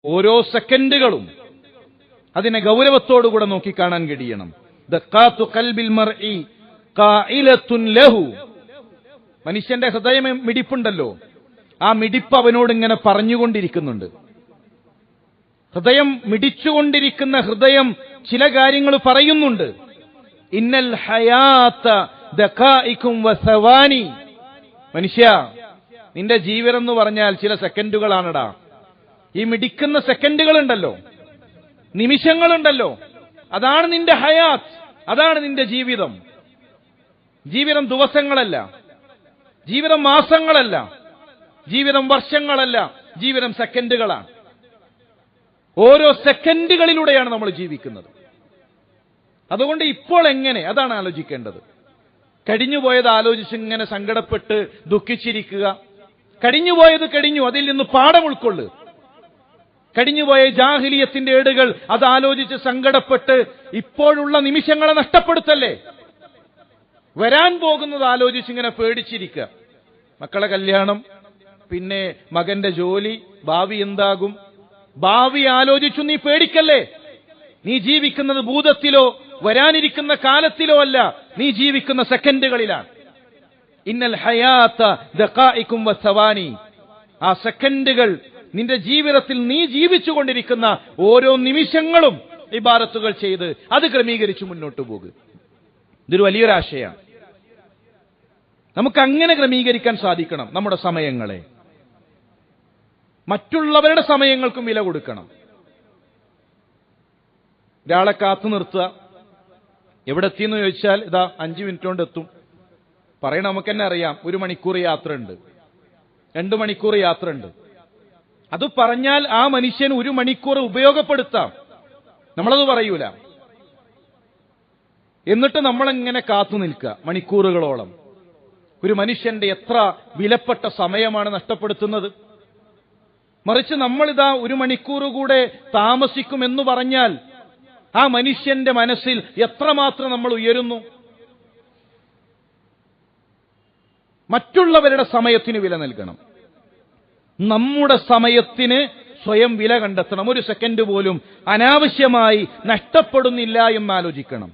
ഓരോ സെക്കൻഡുകളും അതിനെ ഗൗരവത്തോടുകൂടെ നോക്കിക്കാണാൻ കഴിയണം. ദഖാത്തു ഖൽബിൽ മർഇ ഖായിലത്തുൻ ലഹു. മനുഷ്യന്റെ ഹൃദയം മിടിപ്പുണ്ടല്ലോ, ആ മിടിപ്പ് അവനോട് ഇങ്ങനെ പറഞ്ഞുകൊണ്ടിരിക്കുന്നുണ്ട്. ഹൃദയം മിടിച്ചുകൊണ്ടിരിക്കുന്ന ഹൃദയം ചില കാര്യങ്ങൾ പറയുന്നുണ്ട്. ഇന്നൽ ഹയാത ദഖായികും വസവാനി. മനുഷ്യ, നിന്റെ ജീവിതം എന്ന് പറഞ്ഞാൽ ചില സെക്കൻഡുകളാണടാ. ഈ മിടിക്കുന്ന സെക്കൻഡുകളുണ്ടല്ലോ, നിമിഷങ്ങളുണ്ടല്ലോ, അതാണ് നിന്റെ ഹയാത്ത്, അതാണ് നിന്റെ ജീവിതം. ജീവിതം ദിവസങ്ങളല്ല, ജീവിതം മാസങ്ങളല്ല, ജീവിതം വർഷങ്ങളല്ല, ജീവിതം സെക്കൻഡുകളാണ്. ഓരോ സെക്കൻഡുകളിലൂടെയാണ് നമ്മൾ ജീവിക്കുന്നത്. അതുകൊണ്ട് ഇപ്പോൾ എങ്ങനെ, അതാണ് ആലോചിക്കേണ്ടത്. കഴിഞ്ഞുപോയത് ആലോചിച്ച് ഇങ്ങനെ സങ്കടപ്പെട്ട് ദുഃഖിച്ചിരിക്കുക. കഴിഞ്ഞുപോയത് കഴിഞ്ഞു, അതിൽ നിന്ന് പാഠം ഉൾക്കൊള്ളു. കഴിഞ്ഞുപോയ ജാഹിലിയത്തിന്റെ ഏടുകൾ അത് ആലോചിച്ച് സങ്കടപ്പെട്ട് ഇപ്പോഴുള്ള നിമിഷങ്ങളെ നഷ്ടപ്പെടുത്തല്ലേ. വരാൻ പോകുന്നത് ആലോചിച്ച് ഇങ്ങനെ പേടിച്ചിരിക്കുക. മക്കളെ കല്യാണം, പിന്നെ മകന്റെ ജോലി, ഭാവി എന്താകും, ഭാവി ആലോചിച്ചു നീ പേടിക്കല്ലേ. നീ ജീവിക്കുന്നത് ഭൂതത്തിലോ വരാനിരിക്കുന്ന കാലത്തിലോ അല്ല, നീ ജീവിക്കുന്ന സെക്കൻഡുകളിലാണ്. ഇന്നൽ ഹയാത ദഖായികും വസവാനി. ആ സെക്കൻഡുകൾ, നിന്റെ ജീവിതത്തിൽ നീ ജീവിച്ചുകൊണ്ടിരിക്കുന്ന ഓരോ നിമിഷങ്ങളും ഇബാദത്തുകൾ ചെയ്ത് അത് ക്രമീകരിച്ച് മുന്നോട്ട് പോകുക. ഇതൊരു വലിയൊരാശയമാണ്. നമുക്ക് അങ്ങനെ ക്രമീകരിക്കാൻ സാധിക്കണം നമ്മുടെ സമയങ്ങളെ. മറ്റുള്ളവരുടെ സമയങ്ങൾക്കും വില കൊടുക്കണം. ഒരാളെ കാത്തു നിർത്തുക. എവിടെ എത്തിയെന്ന് ചോദിച്ചാൽ ഇതാ 5 മിനിറ്റ് കൊണ്ട് എത്തും. പറയണ നമുക്ക് തന്നെ അറിയാം, 1 മണിക്കൂർ യാത്രയുണ്ട്, 2 മണിക്കൂർ യാത്രയുണ്ട്. അത് പറഞ്ഞാൽ ആ മനുഷ്യന് 1 മണിക്കൂർ ഉപയോഗപ്പെടുത്താം. നമ്മളത് പറയൂല. എന്നിട്ട് നമ്മളെങ്ങനെ കാത്തു നിൽക്കുക മണിക്കൂറുകളോളം. ഒരു മനുഷ്യന്റെ എത്ര വിലപ്പെട്ട സമയമാണ് നഷ്ടപ്പെടുത്തുന്നത്. മറിച്ച് നമ്മളിതാ 1 മണിക്കൂർ കൂടെ താമസിക്കുമെന്ന് പറഞ്ഞാൽ ആ മനുഷ്യന്റെ മനസ്സിൽ എത്രമാത്രം നമ്മൾ ഉയരുന്നു. മറ്റുള്ളവരുടെ സമയത്തിന് വില നൽകണം. നമ്മുടെ സമയത്തിന് സ്വയം വില കണ്ടെത്തണം. 1 സെക്കൻഡ് പോലും അനാവശ്യമായി നഷ്ടപ്പെടുന്നില്ല എന്നാലോചിക്കണം.